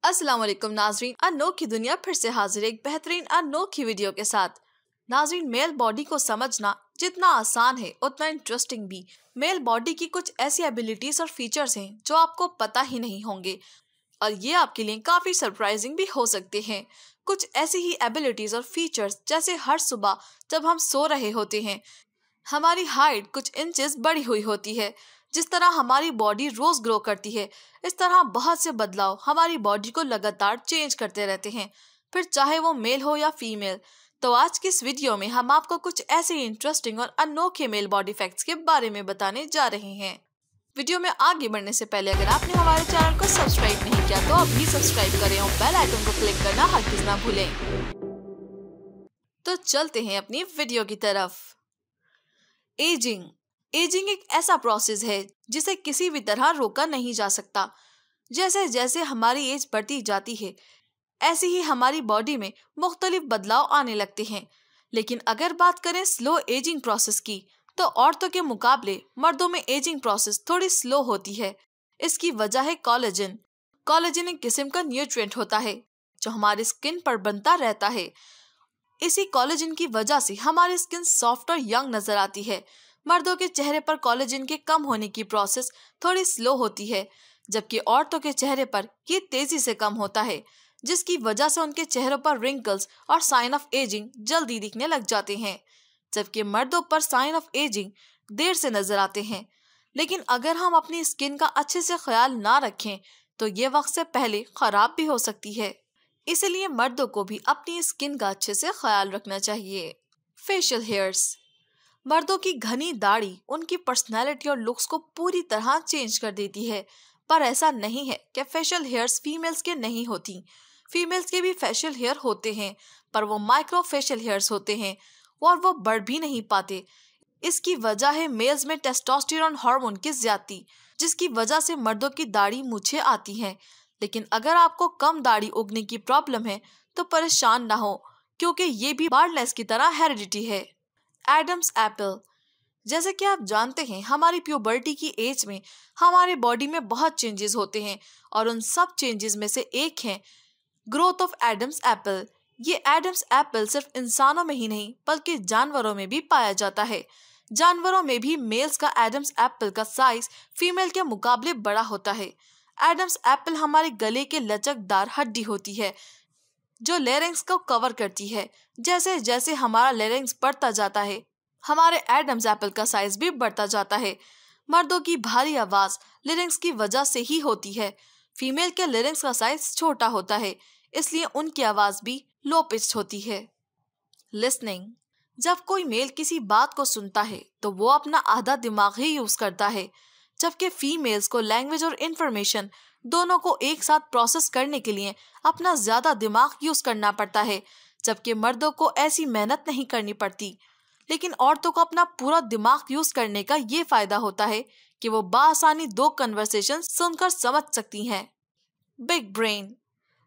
अस्सलाम वालेकुम नाजरीन, अनोखी दुनिया फिर से हाजिर एक बेहतरीन अनोखी वीडियो के साथ। नाजरीन, मेल बॉडी को समझना जितना आसान है उतना इंटरेस्टिंग भी। मेल बॉडी की कुछ ऐसी एबिलिटीज और फीचर्स हैं जो आपको पता ही नहीं होंगे और ये आपके लिए काफी सरप्राइजिंग भी हो सकते हैं। कुछ ऐसी ही एबिलिटीज और फीचर्स जैसे हर सुबह जब हम सो रहे होते हैं हमारी हाइट कुछ इंचेस बढ़ी हुई होती है। जिस तरह हमारी बॉडी रोज ग्रो करती है, इस तरह बहुत से बदलाव हमारी बॉडी को लगातार चेंज करते रहते हैं, फिर चाहे वो मेल हो या फीमेल। तो आज की इस वीडियो में हम आपको कुछ ऐसे इंटरेस्टिंग और अनोखे मेल बॉडी फैक्ट्स के बारे में बताने जा रहे हैं। वीडियो में आगे बढ़ने से पहले अगर आपने हमारे चैनल को सब्सक्राइब नहीं किया तो अभी सब्सक्राइब करें और बेल आइकन को क्लिक करना हरगिज ना भूलें। तो चलते हैं अपनी वीडियो की तरफ। एजिंग एक ऐसा प्रोसेस है जिसे किसी भी तरह रोका नहीं जा सकता। जैसे जैसे हमारी एज बढ़ती जाती है ऐसे ही हमारी बॉडी में मुख्तलिफ बदलाव आने लगते हैं। लेकिन अगर बात करें स्लो एजिंग प्रोसेस की तो औरतों के मुकाबले मर्दों में एजिंग प्रोसेस थोड़ी स्लो होती है। इसकी वजह है कोलेजन। कोलेजन एक किस्म का न्यूट्रिएंट होता है जो हमारी स्किन पर बनता रहता है। इसी कोलेजन की वजह से हमारी स्किन सॉफ्ट और यंग नजर आती है। मर्दों के चेहरे पर कोलेजन के कम होने की प्रोसेस थोड़ी स्लो होती है, जबकि औरतों के चेहरे पर ये तेजी से कम होता है, जिसकी वजह से उनके चेहरों पर रिंकल्स और साइन ऑफ एजिंग जल्दी दिखने लग जाते हैं, जबकि मर्दों पर साइन ऑफ एजिंग देर से नजर आते हैं। लेकिन अगर हम अपनी स्किन का अच्छे से ख्याल ना रखें तो ये वक्त से पहले खराब भी हो सकती है। इसलिए मर्दों को भी अपनी स्किन का अच्छे से ख्याल रखना चाहिए। Facial hairs. मर्दों की घनी दाढ़ी उनकी पर्सनैलिटी और लुक्स को पूरी तरह चेंज कर देती है, पर ऐसा नहीं है कि फेशियल हेयर्स फीमेल्स के नहीं होती। फीमेल्स के भी फेशियल हेयर होते हैं, पर वो माइक्रो फेशियल हेयर्स होते हैं और वो बढ़ भी नहीं पाते। इसकी वजह है मेल्स में टेस्टोस्टेरोन हार्मोन की ज्यादती, जिसकी वजह से मर्दों की दाढ़ी मूछें आती हैं। लेकिन अगर आपको कम दाढ़ी उगने की प्रॉब्लम है तो परेशान ना हो, क्योंकि ये भी बार्डनेस की तरह हेरिडिटी है। Adam's apple. जैसे कि आप जानते हैं हमारी प्यूबर्टी की एज में हमारे बॉडी में बहुत चेंजेस होते हैं और उन सब चेंजेस में से एक है ग्रोथ ऑफ एडम्स एप्पल। ये एडम्स एप्पल सिर्फ इंसानों में ही नहीं बल्कि जानवरों में भी पाया जाता है। जानवरों में भी मेल्स का एडम्स एप्पल का साइज फीमेल के मुकाबले बड़ा होता है। एडम्स एप्पल हमारे गले के लचकदार हड्डी होती है जो लेरिंग्स को कवर करती है। जैसे जैसे हमारा लेरिंग्स बढ़ता जाता है हमारे एडम्स एप्पल का साइज भी बढ़ता जाता है। मर्दों की भारी आवाज लेरिंग्स की वजह से ही होती है। फीमेल के लेरिंग्स का साइज छोटा होता है, इसलिए उनकी आवाज भी लो पिच्ड होती है। लिसनिंग। जब कोई मेल किसी बात को सुनता है तो वो अपना आधा दिमाग ही यूज करता है, जबकि फीमेल्स को लैंग्वेज और इंफॉर्मेशन दोनों को एक साथ प्रोसेस करने के लिए अपना ज्यादा दिमाग यूज करना पड़ता है, जबकि मर्दों को ऐसी मेहनत नहीं करनी पड़ती। लेकिन औरतों को अपना पूरा दिमाग यूज करने का ये फायदा होता है कि वो बासानी दो कन्वर्सेशन सुनकर समझ सकती हैं। Big brain.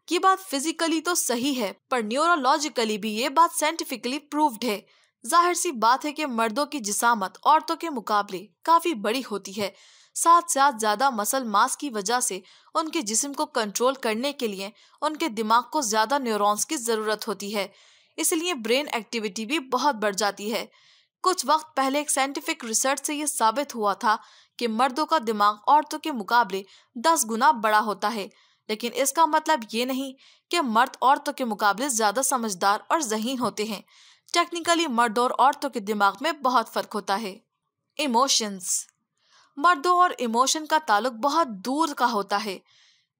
ये बात फिजिकली तो सही है, पर न्यूरोलॉजिकली भी ये बात साइंटिफिकली प्रूव्ड है। जाहिर सी बात है कि मर्दों की जिसामत औरतों के मुकाबले काफी बड़ी होती है। साथ ज्यादा मसल मास की वजह से उनके जिस्म को कंट्रोल करने के लिए उनके दिमाग को ज्यादा न्यूरॉन्स की जरूरत होती है, इसलिए ब्रेन एक्टिविटी भी बहुत बढ़ जाती है। कुछ वक्त पहले एक साइंटिफिक रिसर्च से ये साबित हुआ था कि मर्दों का दिमाग औरतों के मुकाबले 10 गुना बड़ा होता है, लेकिन इसका मतलब ये नहीं कि मर्द औरतों के मुकाबले ज्यादा समझदार और ज़हीन होते हैं। टेक्निकली मर्दों और औरतों के दिमाग में बहुत फर्क होता है। इमोशंस। मर्दों और इमोशन का ताल्लुक बहुत दूर का होता है।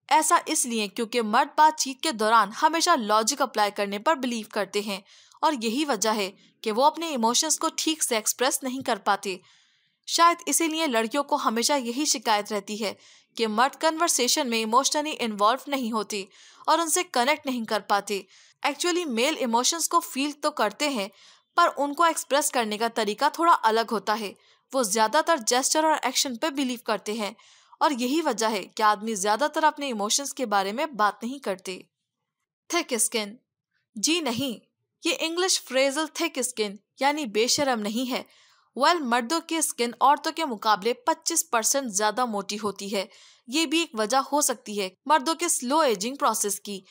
ऐसा इसलिए क्योंकि मर्द बातचीत के दौरान हमेशा लॉजिक अप्लाई करने पर बिलीव करते हैं और यही वजह है कि वो अपने इमोशंस को ठीक से एक्सप्रेस नहीं कर पाते। शायद इसीलिए लड़कियों को हमेशा यही शिकायत रहती है कि मर्द कन्वर्सेशन में इमोशनली इन्वॉल्व नहीं होते और उनसे कनेक्ट नहीं कर पाते। एक्चुअली मेल इमोशंस को फील तो करते हैं, पर उनको एक्सप्रेस करने का तरीका थोड़ा अलग होता है। वो ज्यादातर जेस्चर और एक्शन पे बिलीव करते हैं और यही वजह है कि आदमी ज्यादातर अपने इमोशंस के बारे में बात नहीं करते। Thick skin. जी नहीं, ये इंग्लिश फ्रेजल थिक स्किन यानी बेशरम नहीं है। मर्दों की स्किन औरतों के मुकाबले 25% ज्यादा मोटी होती है, ये भी एक वजह हो सकती है मर्दों के स्लो एजिंग प्रोसेस की।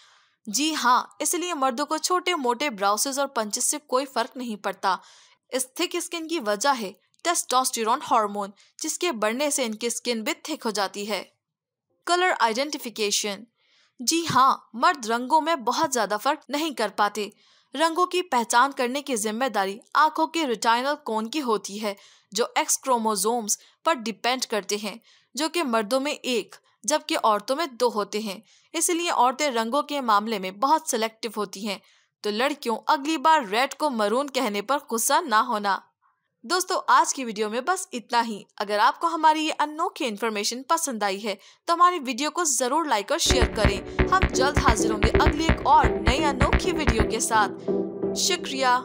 जी हाँ, इसलिए मर्दों को छोटे मोटे ब्राउसेस और पंचेस से कोई फर्क नहीं पड़ता। इस थिक स्किन की वजह है टेस्टोस्टेरोन हार्मोन, जिसके बढ़ने से इनकी स्किन भी थिक हो जाती है। Colour identification. जी हाँ, मर्द रंगों में बहुत ज्यादा फर्क नहीं कर पाते। रंगों की पहचान करने की जिम्मेदारी आंखों के रेटिनल कोन की होती है, जो एक्स क्रोमोसोम्स पर डिपेंड करते हैं, जो कि मर्दों में 1 जबकि औरतों में 2 होते हैं। इसलिए औरतें रंगों के मामले में बहुत सिलेक्टिव होती हैं। तो लड़कियों, अगली बार रेड को मरून कहने पर गुस्सा ना होना। दोस्तों, आज की वीडियो में बस इतना ही। अगर आपको हमारी ये अनोखी इन्फॉर्मेशन पसंद आई है तो हमारी वीडियो को जरूर लाइक और शेयर करें। हम जल्द हाजिर होंगे अगली एक और नई अनोखी वीडियो के साथ। शुक्रिया।